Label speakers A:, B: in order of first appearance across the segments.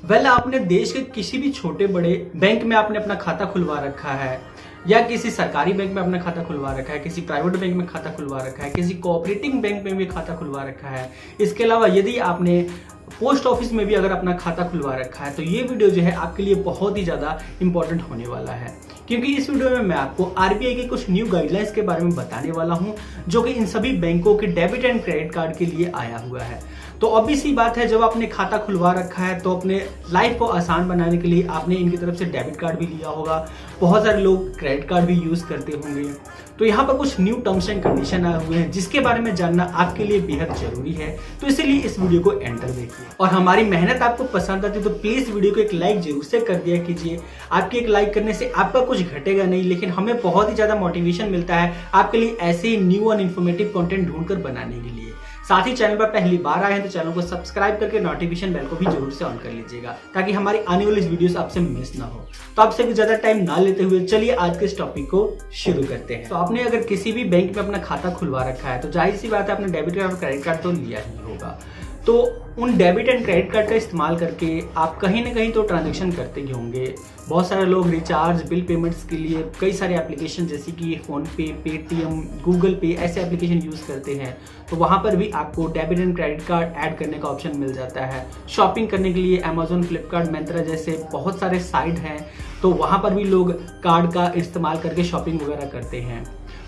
A: आपने देश के किसी भी छोटे बड़े बैंक में आपने अपना खाता खुलवा रखा है, या किसी सरकारी बैंक में अपना खाता खुलवा रखा है, किसी प्राइवेट बैंक में खाता खुलवा रखा है, किसी कोऑपरेटिव बैंक में भी खाता खुलवा रखा है। इसके अलावा यदि आपने पोस्ट ऑफिस में भी अगर अपना खाता खुलवा रखा है, तो ये वीडियो जो है आपके लिए बहुत ही ज़्यादा इंपॉर्टेंट होने वाला है, क्योंकि इस वीडियो में मैं आपको आरबीआई के कुछ न्यू गाइडलाइंस के बारे में बताने वाला हूं, जो कि इन सभी बैंकों के डेबिट एंड क्रेडिट कार्ड के लिए आया हुआ है। तो ऑब्वियस सी बात है, जब आपने खाता खुलवा रखा है तो अपने लाइफ को आसान बनाने के लिए आपने इनकी तरफ से डेबिट कार्ड भी लिया होगा, बहुत सारे लोग क्रेडिट कार्ड भी यूज करते होंगे। तो यहाँ पर कुछ न्यू टर्म्स एंड कंडीशन आए हुए हैं, जिसके बारे में जानना आपके लिए बेहद जरूरी है। तो इसीलिए इस वीडियो को एंड तक देखिए, और हमारी मेहनत आपको पसंद आती है तो प्लीज वीडियो को एक लाइक जरूर से कर दिया कीजिए। आपके एक लाइक करने से आपका कुछ घटेगा नहीं, लेकिन हमें बहुत ही ज्यादा मोटिवेशन मिलता है आपके लिए ऐसे ही न्यू और इन्फॉर्मेटिव कंटेंट ढूंढकर बनाने के लिए। साथ ही चैनल पर पहली बार आए हैं तो चैनल को सब्सक्राइब करके नोटिफिकेशन बेल को भी जरूर से ऑन कर लीजिएगा, ताकि हमारी आने वाली वीडियोस आपसे मिस ना हो। तो आपसे भी ज्यादा टाइम ना लेते हुए चलिए आज के इस टॉपिक को शुरू करते हैं। तो आपने अगर किसी भी बैंक में अपना खाता खुलवा रखा है, तो जाहिर सी बात है आपने डेबिट कार्ड और क्रेडिट कार्ड तो लिया ही होगा। तो उन डेबिट एंड क्रेडिट कार्ड का इस्तेमाल करके आप कहीं ना कहीं तो ट्रांजेक्शन करते ही होंगे। बहुत सारे लोग रिचार्ज, बिल पेमेंट्स के लिए कई सारे एप्लीकेशन जैसे कि फोन पे, पेटीएम, गूगल पे ऐसे एप्लीकेशन यूज़ करते हैं। तो वहाँ पर भी आपको debit and credit card add करने का ऑप्शन मिल जाता है। शॉपिंग करने के लिए अमेजोन, फ्लिपकार्ट, मिंत्रा जैसे बहुत सारे साइट हैं, तो वहाँ पर भी लोग कार्ड का इस्तेमाल करके शॉपिंग वगैरह करते हैं।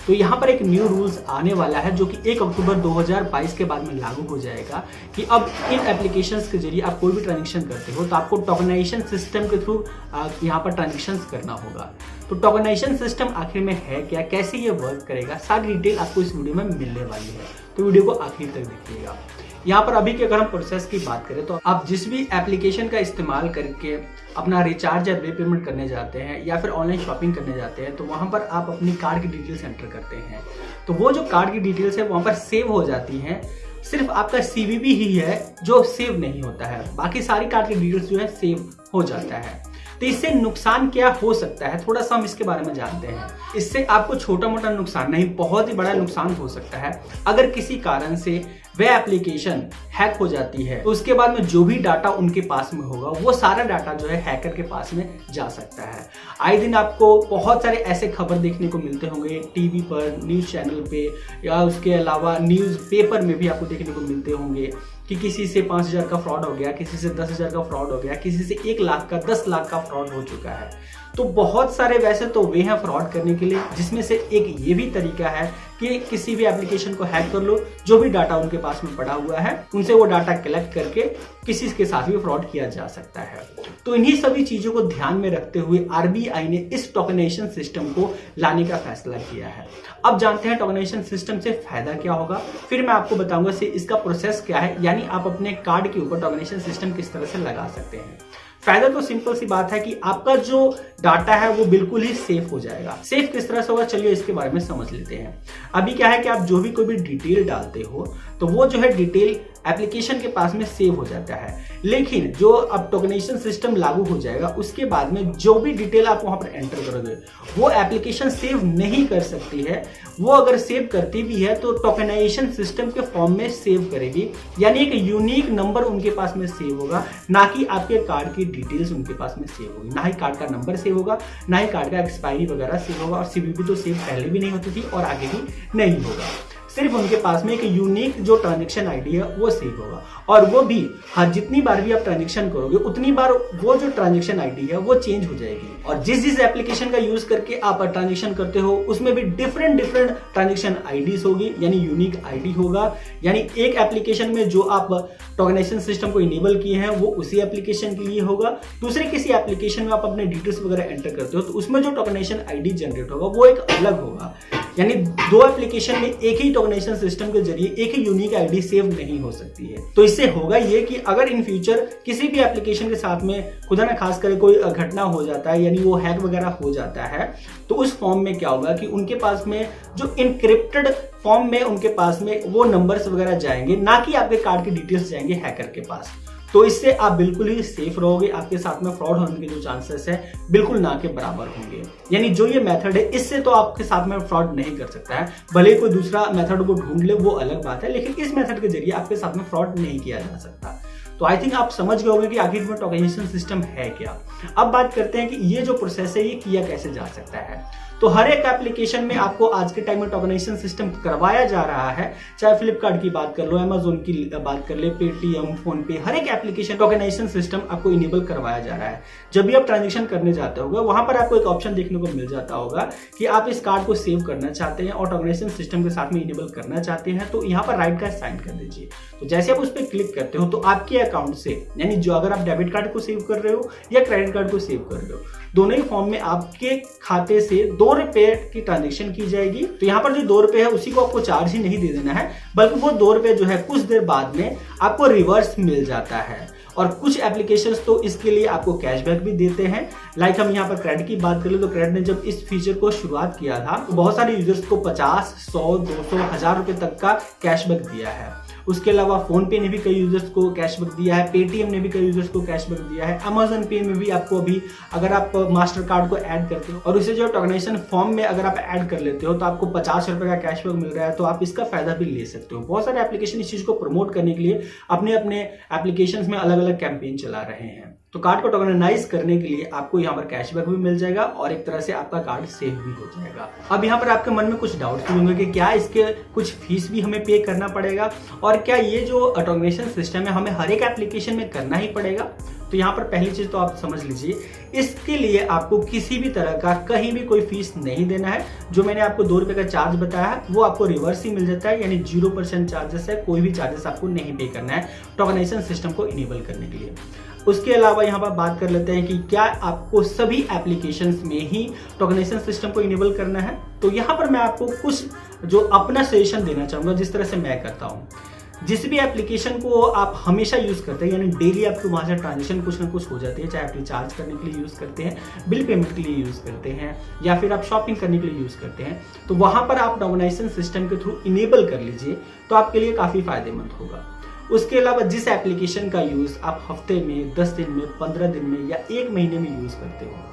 A: तो यहाँ पर एक न्यू रूल्स आने वाला है, जो कि 1 अक्टूबर 2022 के बाद में लागू हो जाएगा, कि अब इन एप्लीकेशंस के जरिए आप कोई भी ट्रांजेक्शन करते हो तो आपको टोकनाइजेशन सिस्टम के थ्रू यहाँ पर ट्रांजेक्शंस करना होगा। तो टोकनाइजेशन सिस्टम आखिर में है क्या, कैसे ये वर्क करेगा, सारी डिटेल आपको इस वीडियो में मिलने वाली है। तो वीडियो को आखिर तक देखिएगा। यहाँ पर अभी के अगर हम प्रोसेस की बात करें, तो आप जिस भी एप्लीकेशन का इस्तेमाल करके अपना रिचार्ज या बिल पेमेंट करने जाते हैं या फिर ऑनलाइन शॉपिंग करने जाते हैं, तो वहाँ पर आप अपनी कार्ड की डिटेल्स एंटर करते हैं। तो वो जो कार्ड की डिटेल्स है वहाँ पर सेव हो जाती हैं। सिर्फ आपका सीवीवी ही है जो सेव नहीं होता है, बाकी सारी कार्ड की डिटेल्स जो है सेव हो जाता है। तो इससे नुकसान क्या हो सकता है, थोड़ा सा हम इसके बारे में जानते हैं। इससे आपको छोटा मोटा नुकसान नहीं, बहुत ही बड़ा नुकसान हो सकता है। अगर किसी कारण से वह एप्लीकेशन हैक हो जाती है, तो उसके बाद में जो भी डाटा उनके पास में होगा, वो सारा डाटा जो है हैकर के पास में जा सकता है। आए दिन आपको बहुत सारे ऐसे खबर देखने को मिलते होंगे टीवी पर, न्यूज चैनल पे, या उसके अलावा न्यूज पेपर में भी आपको देखने को मिलते होंगे कि किसी से 5,000 का फ्रॉड हो गया, किसी से 10,000 का फ्रॉड हो गया, किसी से 1 लाख का, 10 लाख का फ्रॉड हो चुका है। तो बहुत सारे वैसे तो वे हैं फ्रॉड करने के लिए, जिसमें से एक ये भी तरीका है कि किसी भी एप्लीकेशन को हैक कर लो, जो भी डाटा उनके पास में पड़ा हुआ है उनसे वो डाटा कलेक्ट करके किसी के साथ भी फ्रॉड किया जा सकता है। तो इन्हीं सभी चीजों को ध्यान में रखते हुए आरबीआई ने इस टोकनाइजेशन सिस्टम को लाने का फैसला किया है। अब जानते हैं टोकनाइजेशन सिस्टम से फायदा क्या होगा, फिर मैं आपको बताऊंगा इसका प्रोसेस क्या है, यानी आप अपने कार्ड के ऊपर टोकनाइजेशन सिस्टम किस तरह से लगा सकते हैं। फायदा तो सिंपल सी बात है कि आपका जो डाटा है वो बिल्कुल ही सेफ हो जाएगा। सेफ किस तरह से होगा, चलिए इसके बारे में समझ लेते हैं। अभी क्या है कि आप जो भी कोई भी डिटेल डालते हो, तो वो जो है डिटेल एप्लीकेशन के पास में सेव हो जाता है। लेकिन जो अब टोकनाइजेशन सिस्टम लागू हो जाएगा, उसके बाद में जो भी डिटेल आप वहां पर एंटर करोगे, वो एप्लीकेशन सेव नहीं कर सकती है। वो अगर सेव करती भी है तो टोकनाइजेशन सिस्टम के फॉर्म में सेव करेगी, यानी एक यूनिक नंबर उनके पास में सेव होगा, ना कि आपके कार्ड की डिटेल्स उनके पास में सेव होगी। ना ही कार्ड का नंबर सेव होगा, ना ही कार्ड का एक्सपायरी वगैरह सेव होगा, और सीवीवी तो सेव पहले भी नहीं होती थी और आगे भी नहीं होगा। सिर्फ उनके पास में एक यूनिक जो ट्रांजेक्शन आईडी है वो सेव होगा, और वो भी जितनी बार भी आप ट्रांजेक्शन करोगे उतनी बार वो जो ट्रांजेक्शन आईडी है वो चेंज हो जाएगी। और जिस एप्लीकेशन का यूज करके आप ट्रांजेक्शन करते हो उसमें भी डिफरेंट ट्रांजेक्शन आईडीज होगी, यानी यूनिक आईडी होगा। यानी एक एप्लीकेशन में जो आप टोकनाइजेशन सिस्टम को इनेबल किए हैं वो उसी एप्लीकेशन के लिए होगा, दूसरे किसी एप्लीकेशन में आप अपने डिटेल्स वगैरह एंटर करते हो तो उसमें जो टोकनाइजेशन आईडी जनरेट होगा वो एक अलग होगा। यानी दो एप्लीकेशन में एक ही टोकनाइजेशन सिस्टम के जरिए एक ही यूनिक आईडी सेव नहीं हो सकती है। तो इससे होगा ये कि अगर इन फ्यूचर किसी भी एप्लीकेशन के साथ में खुदा ना खास करे कोई घटना हो जाता है, यानी वो हैक वगैरह हो जाता है, तो उस फॉर्म में क्या होगा कि उनके पास में जो इनक्रिप्टेड फॉर्म में उनके पास में वो नंबर्स वगैरह जाएंगे, ना कि आपके कार्ड की डिटेल्स जाएंगे हैकर के पास। तो इससे आप बिल्कुल ही सेफ रहोगे, आपके साथ में फ्रॉड होने के जो चांसेस है बिल्कुल ना के बराबर होंगे। यानी जो ये मेथड है इससे तो आपके साथ में फ्रॉड नहीं कर सकता है, भले कोई दूसरा मेथड वो ढूंढ ले वो अलग बात है, लेकिन इस मेथड के जरिए आपके साथ में फ्रॉड नहीं किया जा सकता। तो आई थिंक आप समझ गए होंगे कि आखिर में टोकनाइजेशन सिस्टम है क्या। अब बात करते हैं कि ये जो प्रोसेस है ये किया कैसे जा सकता है। तो हर एक एप्लीकेशन में आपको आज के टाइम में टोकनाइजेशन सिस्टम करवाया जा रहा है, चाहे फ्लिपकार्ट की बात कर लो, अमेजोन की बात कर ले, पेटीएम, फोन पे, हर एक एप्लीकेशन टोकनाइजेशन सिस्टम आपको इनेबल करवाया जा रहा है। जब भी आप ट्रांजेक्शन करने जाते होगा वहां पर आपको एक ऑप्शन देखने को मिल जाता होगा कि आप इस कार्ड को सेव करना चाहते हैं और टोकनाइजेशन सिस्टम के साथ में इनेबल करना चाहते हैं, तो यहाँ पर राइट का साइन कर दीजिए। तो जैसे आप उस पर क्लिक करते हो तो आपके अकाउंट से, यानी जो अगर आप डेबिट कार्ड को सेव कर रहे हो या क्रेडिट कार्ड को सेव कर रहे हो, दोनों ही फॉर्म में आपके खाते से 2 रुपए की ट्रांजेक्शन की जाएगी। तो यहाँ पर जो 2 रुपए है उसी को आपको चार्ज ही नहीं दे देना है, बल्कि वो 2 रुपए जो है कुछ देर बाद में आपको रिवर्स मिल जाता है। और कुछ एप्लीकेशंस तो इसके लिए आपको कैशबैक भी देते हैं। लाइक हम यहाँ पर क्रेडिट की बात कर ले तो क्रेडिट ने जब इस फीचर को शुरुआत किया था तो बहुत सारे यूजर्स को 50, 100, 200, 1000 रुपए तक का कैशबैक दिया है। उसके अलावा फोन पे ने भी कई यूजर्स को कैशबैक दिया है, पेटीएम ने भी कई यूजर्स को कैशबैक दिया है, अमेजन पे में भी आपको अभी अगर आप मास्टर कार्ड को ऐड करते हो और उसे जो टोकनाइजेशन फॉर्म में अगर आप ऐड कर लेते हो तो आपको 50 रुपए का कैशबैक मिल रहा है, तो आप इसका फायदा भी ले सकते हो। बहुत सारे एप्लीकेशन इस चीज को प्रमोट करने के लिए अपने अपने एप्लीकेशंस में अलग अलग कैंपेन चला रहे हैं। तो कार्ड को टोकनाइज करने के लिए आपको यहाँ पर कैशबैक भी मिल जाएगा और एक तरह से आपका कार्ड सेव भी हो जाएगा। अब यहाँ पर आपके मन में कुछ डाउट्स होंगे कि क्या इसके कुछ फीस भी हमें पे करना पड़ेगा और क्या ये जो टोकनाइजेशन सिस्टम है हमें हर एक एप्लीकेशन में करना ही पड़ेगा। तो यहाँ पर पहली चीज तो आप समझ लीजिए, इसके लिए आपको किसी भी तरह का कहीं भी कोई फीस नहीं देना है। जो मैंने आपको 2 रुपए का चार्ज बताया है वो आपको रिवर्स ही मिल जाता है, यानी 0% चार्जेस है, कोई भी चार्जेस आपको नहीं पे करना है टोकनाइजेशन सिस्टम को इनेबल करने के लिए। उसके अलावा यहाँ पर बात कर लेते हैं कि क्या आपको सभी एप्लीकेशंस में ही टोकनाइजेशन सिस्टम को इनेबल करना है। तो यहाँ पर मैं आपको कुछ जो अपना सजेशन देना चाहूंगा जिस तरह से मैं करता हूँ। जिस भी एप्लीकेशन को आप हमेशा यूज करते हैं, यानी डेली आपको वहां से ट्रांजेक्शन कुछ ना कुछ हो जाती है, चाहे आप रिचार्ज करने के लिए यूज करते हैं, बिल पेमेंट के लिए यूज करते हैं या फिर आप शॉपिंग करने के लिए यूज करते हैं, तो वहां पर आप टोकनाइजेशन सिस्टम के थ्रू इनेबल कर लीजिए तो आपके लिए काफी फायदेमंद होगा। उसके अलावा जिस एप्लीकेशन का यूज आप हफ्ते में, 10 दिन में, 15 दिन में या 1 महीने में यूज करते हो,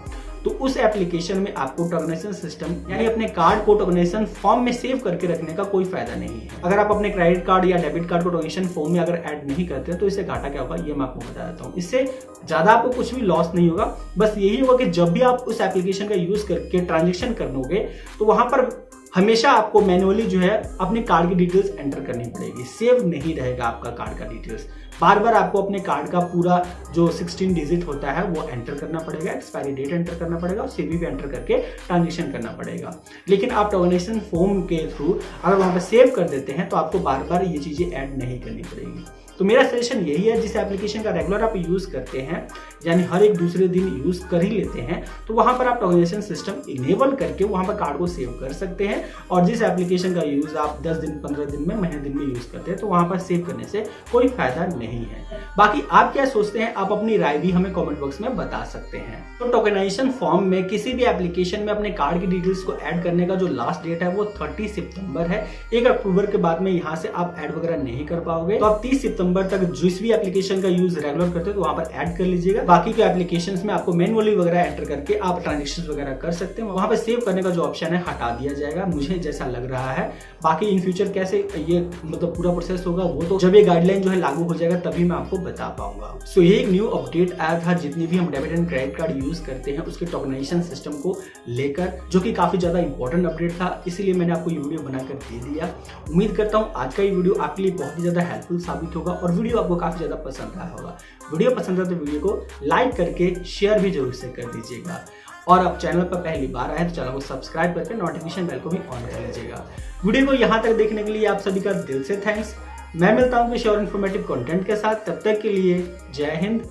A: तो उस एप्लीकेशन में आपको टोकनाइजेशन सिस्टम यानी अपने कार्ड को टोकनाइजेशन फॉर्म में सेव करके रखने का कोई फायदा नहीं है। अगर आप अपने क्रेडिट कार्ड या डेबिट कार्ड को टोकनाइजेशन फॉर्म में अगर ऐड नहीं करते तो इससे घाटा क्या होगा ये मैं आपको बता देता हूँ। इससे ज्यादा आपको कुछ भी लॉस नहीं होगा, बस यही होगा कि जब भी आप उस एप्लीकेशन का यूज करके ट्रांजेक्शन करोगे तो वहां पर हमेशा आपको मैनुअली जो है अपने कार्ड की डिटेल्स एंटर करनी पड़ेगी, सेव नहीं रहेगा आपका कार्ड का डिटेल्स। बार बार आपको अपने कार्ड का पूरा जो 16 डिजिट होता है वो एंटर करना पड़ेगा, एक्सपायरी डेट एंटर करना पड़ेगा और सीवीवी एंटर करके ट्रांजेक्शन करना पड़ेगा। लेकिन आप टोकनाइजेशन फॉर्म के थ्रू अगर वहां पर सेव कर देते हैं तो आपको बार बार ये चीजें ऐड नहीं करनी पड़ेगी। तो मेरा सजेशन यही है, जिस एप्लीकेशन का रेगुलर आप यूज करते हैं यानी हर एक दूसरे दिन यूज कर ही लेते हैं, तो वहां पर आप टोकनाइजेशन सिस्टम इनेबल करके वहां पर कार्ड को सेव कर सकते हैं। और जिस एप्लीकेशन का यूज आप 10 दिन, 15 दिन में, महीने दिन में यूज करते हैं तो वहां पर सेव करने से कोई फायदा नहीं है। बाकी आप क्या सोचते हैं, आप अपनी राय भी हमें कमेंट बॉक्स में बता सकते हैं। तो टोकनाइजेशन फॉर्म में किसी भी एप्लीकेशन में अपने कार्ड की डिटेल्स को ऐड करने का जो लास्ट डेट है वो 30 सितंबर है। 1 अक्टूबर के बाद में यहाँ से आप ऐड वगैरह नहीं कर पाओगे, तो आप 30 सितंबर तक जिस भी एप्लीकेशन का यूज रेगुलर करते हो तो वहां पर ऐड कर लीजिएगा। बाकी के एप्लीकेशंस में आपको मैनुअली वगैरह एंटर करके आप ट्रांजेक्शन वगैरह कर सकते हैं। वहां पर सेव करने का जो ऑप्शन है हटा दिया जाएगा, मुझे जैसा लग रहा है। बाकी इन फ्यूचर कैसे ये मतलब पूरा प्रोसेस होगा वो तो जब ये गाइडलाइन जो है लागू हो जाएगा तभी मैं आपको बता पाऊंगा। सो ये एक न्यू अपडेट आया था जितनी भी हम debit and credit card use करते हैं उसके टोकनाइजेशन सिस्टम को लेकर, जो कि काफी ज्यादा इंपॉर्टेंट अपडेट था, इसीलिए मैंने आपको ये वीडियो बनाकर दे दिया। उम्मीद करता हूँ आज का ये वीडियो आपके लिए बहुत ही ज्यादा हेल्पफुल साबित होगा और वीडियो आपको काफी ज्यादा पसंद आया होगा। वीडियो पसंद आया तो वीडियो को लाइक करके शेयर भी जरूर से कर दीजिएगा और आप चैनल पर पहली बार आए तो चैनल को सब्सक्राइब करके नोटिफिकेशन बेल को भी ऑन कर लीजिएगा। वीडियो को यहाँ तक देखने के लिए आप सभी का दिल से थैंक्स। मैं मिलता हूँ किसी और इन्फॉर्मेटिव कंटेंट के साथ, तब तक के लिए जय हिंद,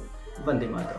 A: वंदे मातरम।